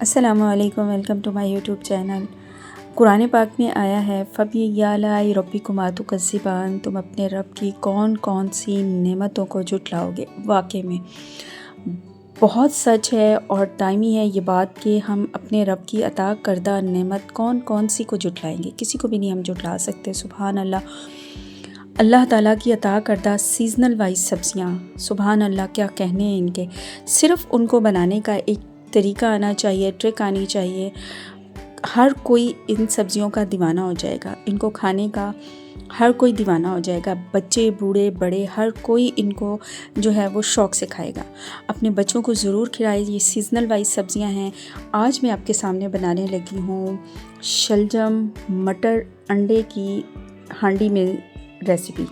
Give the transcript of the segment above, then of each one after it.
अस्सलामुअलैकुम, welcome to my YouTube channel. Quran पाक में आया है फ़बिय्यालाई रब्बिकुमा तुकज़्ज़िबान, तुम अपने रब की कौन कौन सी नेमतों को झुटलाओगे। वाक़ई में बहुत सच है और टाइमी है ये बात कि हम अपने रब की अता करदा नेमत कौन कौन सी को झुटलाएंगे। किसी को भी नहीं हम झुटला सकते। सुभान अल्लाह। अल्लाह ताला की अता करदा सीज़नल वाइज सब्ज़ियाँ, सुभान अल्लाह, क्या कहने हैं इनके। सिर्फ़ उनको बनाने का एक तरीका आना चाहिए, ट्रिक आनी चाहिए। हर कोई इन सब्ज़ियों का दीवाना हो जाएगा, इनको खाने का हर कोई दीवाना हो जाएगा। बच्चे, बूढ़े, बड़े, हर कोई इनको जो है वो शौक़ से खाएगा। अपने बच्चों को ज़रूर खिलाएं। ये सीज़नल वाइज सब्ज़ियां हैं। आज मैं आपके सामने बनाने लगी हूँ शलजम मटर अंडे की हांडी में रेसिपी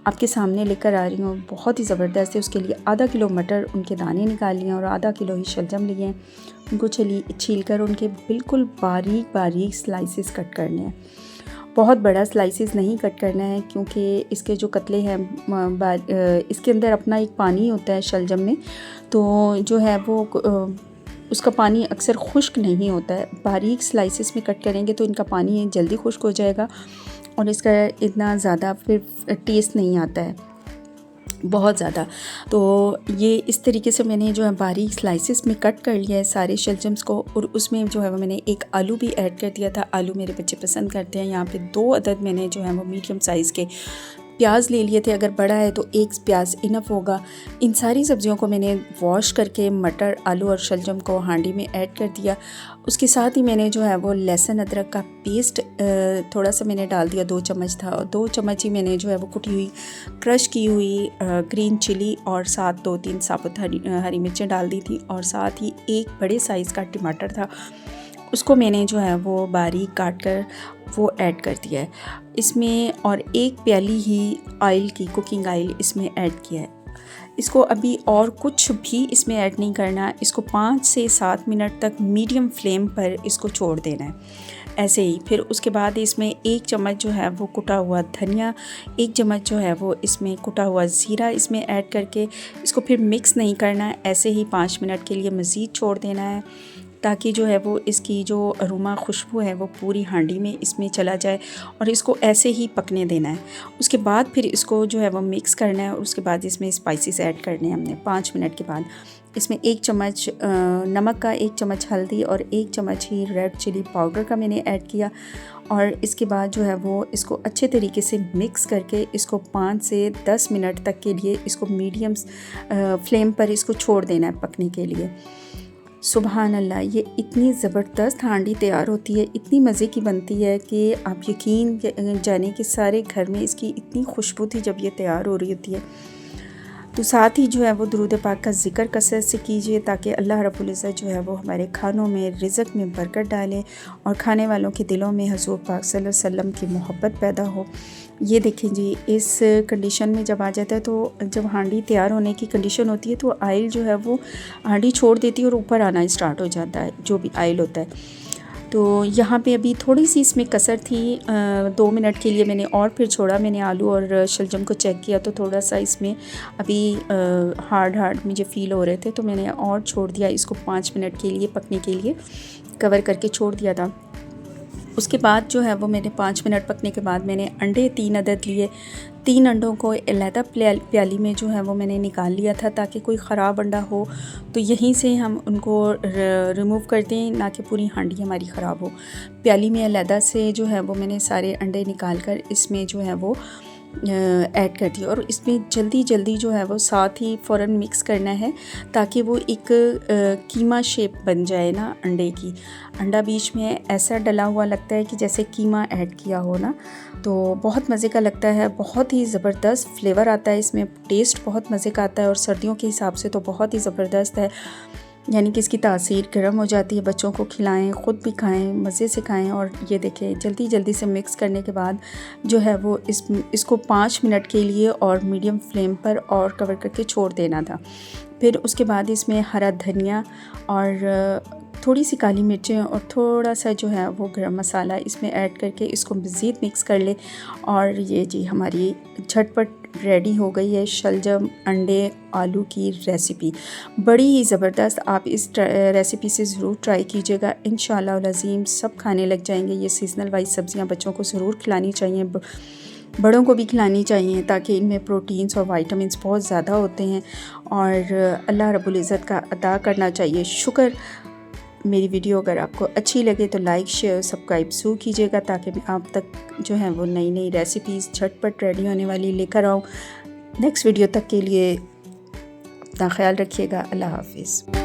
आपके सामने लेकर आ रही हूँ। बहुत ही ज़बरदस्त है। उसके लिए आधा किलो मटर, उनके दाने निकाल लिए और आधा किलो ही शलजम लिए हैं। उनको छील कर उनके बिल्कुल बारीक बारीक स्लाइसेस कट करने हैं। बहुत बड़ा स्लाइसेस नहीं कट करना है क्योंकि इसके जो कतले हैं इसके अंदर अपना एक पानी होता है शलजम में, तो जो है वो उसका पानी अक्सर खुश्क नहीं होता है। बारीक स्लाइसेस में कट करेंगे तो इनका पानी जल्दी खुश्क हो जाएगा और इसका इतना ज़्यादा फिर टेस्ट नहीं आता है बहुत ज़्यादा। तो ये इस तरीके से मैंने जो है बारीक स्लाइसेस में कट कर लिया है सारे शलजम्स को। और उसमें जो है वो मैंने एक आलू भी ऐड कर दिया था। आलू मेरे बच्चे पसंद करते हैं। यहाँ पे 2 अदद मैंने जो है वो मीडियम साइज़ के प्याज ले लिए थे। अगर बड़ा है तो 1 प्याज इनफ होगा। इन सारी सब्जियों को मैंने वॉश करके मटर, आलू और शलजम को हांडी में ऐड कर दिया। उसके साथ ही मैंने जो है वो लहसुन अदरक का पेस्ट थोड़ा सा मैंने डाल दिया, 2 चम्मच था, और 2 चम्मच ही मैंने जो है वो कुटी हुई क्रश की हुई ग्रीन चिली और साथ 2-3 साबुत हरी मिर्चें डाल दी थी। और साथ ही एक बड़े साइज़ का टमाटर था, उसको मैंने जो है वो बारीक काट कर वो ऐड कर दिया है इसमें। और 1 प्याली ही ऑयल की कुकिंग ऑयल इसमें ऐड किया है। इसको अभी और कुछ भी इसमें ऐड नहीं करना। इसको 5 से 7 मिनट तक मीडियम फ्लेम पर इसको छोड़ देना है ऐसे ही। फिर उसके बाद इसमें 1 चम्मच जो है वो कुटा हुआ धनिया, 1 चम्मच जो है वो इसमें कुटा हुआ ज़ीरा इसमें ऐड करके इसको फिर मिक्स नहीं करना है। ऐसे ही 5 मिनट के लिए मज़ीद छोड़ देना है ताकि जो है वो इसकी जो अरोमा खुशबू है वो पूरी हांडी में इसमें चला जाए और इसको ऐसे ही पकने देना है। उसके बाद फिर इसको जो है वो मिक्स करना है और उसके बाद इसमें स्पाइसेस ऐड करने हैं हमने। 5 मिनट के बाद इसमें 1 चम्मच नमक का, 1 चम्मच हल्दी और 1 चम्मच ही रेड चिली पाउडर का मैंने ऐड किया। और इसके बाद जो है वो इसको अच्छे तरीके से मिक्स करके इसको 5 से 10 मिनट तक के लिए इसको मीडियम फ्लेम पर इसको छोड़ देना है पकने के लिए। सुभान अल्लाह, ये इतनी ज़बरदस्त हांडी तैयार होती है, इतनी मज़े की बनती है कि आप यकीन जाने कि सारे घर में इसकी इतनी खुशबू थी जब ये तैयार हो रही होती है। तो साथ ही जो है वो दुरूद पाक का ज़िक्र कसरत से कीजिए ताकि अल्लाह रब्बुल इज़्ज़त जो है वो हमारे खानों में, रिज़्क़ में बरकत डाले और खाने वालों के दिलों में हुज़ूर पाक सल्लल्लाहु अलैहि वसल्लम की मोहब्बत पैदा हो। ये देखें जी, इस कंडीशन में जब आ जाता है तो जब हांडी तैयार होने की कंडीशन होती है तो ऑयल जो है वो हांडी छोड़ देती है और ऊपर आना स्टार्ट हो जाता है जो भी ऑयल होता है। तो यहाँ पे अभी थोड़ी सी इसमें कसर थी, 2 मिनट के लिए मैंने और फिर छोड़ा। मैंने आलू और शलजम को चेक किया तो थोड़ा सा इसमें अभी हार्ड मुझे फ़ील हो रहे थे, तो मैंने और छोड़ दिया। इसको 5 मिनट के लिए पकने के लिए कवर करके छोड़ दिया था। उसके बाद जो है वो मैंने 5 मिनट पकने के बाद मैंने अंडे 3 अदद लिए। 3 अंडों को अलहदा प्याली में जो है वो मैंने निकाल लिया था ताकि कोई ख़राब अंडा हो तो यहीं से हम उनको रिमूव कर दें, ना कि पूरी हांडी हमारी ख़राब हो। प्याली में अलहदा से जो है वो मैंने सारे अंडे निकाल कर इसमें जो है वो ऐड कर दिया। और इसमें जल्दी जो है वो साथ ही फ़ौरन मिक्स करना है ताकि वो एक कीमा शेप बन जाए ना अंडे की। अंडा बीच में ऐसा डला हुआ लगता है कि जैसे कीमा ऐड किया हो ना, तो बहुत मज़े का लगता है। बहुत ही ज़बरदस्त फ्लेवर आता है इसमें, टेस्ट बहुत मज़े का आता है और सर्दियों के हिसाब से तो बहुत ही ज़बरदस्त है। यानी कि इसकी तासीर गर्म हो जाती है। बच्चों को खिलाएं, ख़ुद भी खाएं, मज़े से खाएं। और ये देखें, जल्दी से मिक्स करने के बाद जो है वो इसको 5 मिनट के लिए और मीडियम फ्लेम पर और कवर करके छोड़ देना था। फिर उसके बाद इसमें हरा धनिया और थोड़ी सी काली मिर्चें और थोड़ा सा जो है वो गरम मसाला इसमें ऐड करके इसको मज़ीद मिक्स कर ले। और ये जी हमारी झटपट रेडी हो गई है शलजम अंडे आलू की रेसिपी। बड़ी ही ज़बरदस्त, आप इस रेसिपी से ज़रूर ट्राई कीजिएगा। इंशाअल्लाह अज़ीम सब खाने लग जाएंगे। ये सीज़नल वाइज सब्ज़ियाँ बच्चों को ज़रूर खिलानी चाहिए, बड़ों को भी खिलानी चाहिए, ताकि इनमें प्रोटीन्स और विटामिन्स बहुत ज़्यादा होते हैं। और अल्लाह रब्बुल इज़्ज़त का अदा करना चाहिए शुक्र। मेरी वीडियो अगर आपको अच्छी लगे तो लाइक शेयर सब्सक्राइब ज़रूर कीजिएगा, ताकि मैं आप तक जो है वो नई नई रेसिपीज़ झटपट रेडी होने वाली लेकर आऊँ। नेक्स्ट वीडियो तक के लिए अपना ख्याल रखिएगा। अल्लाह हाफिज़।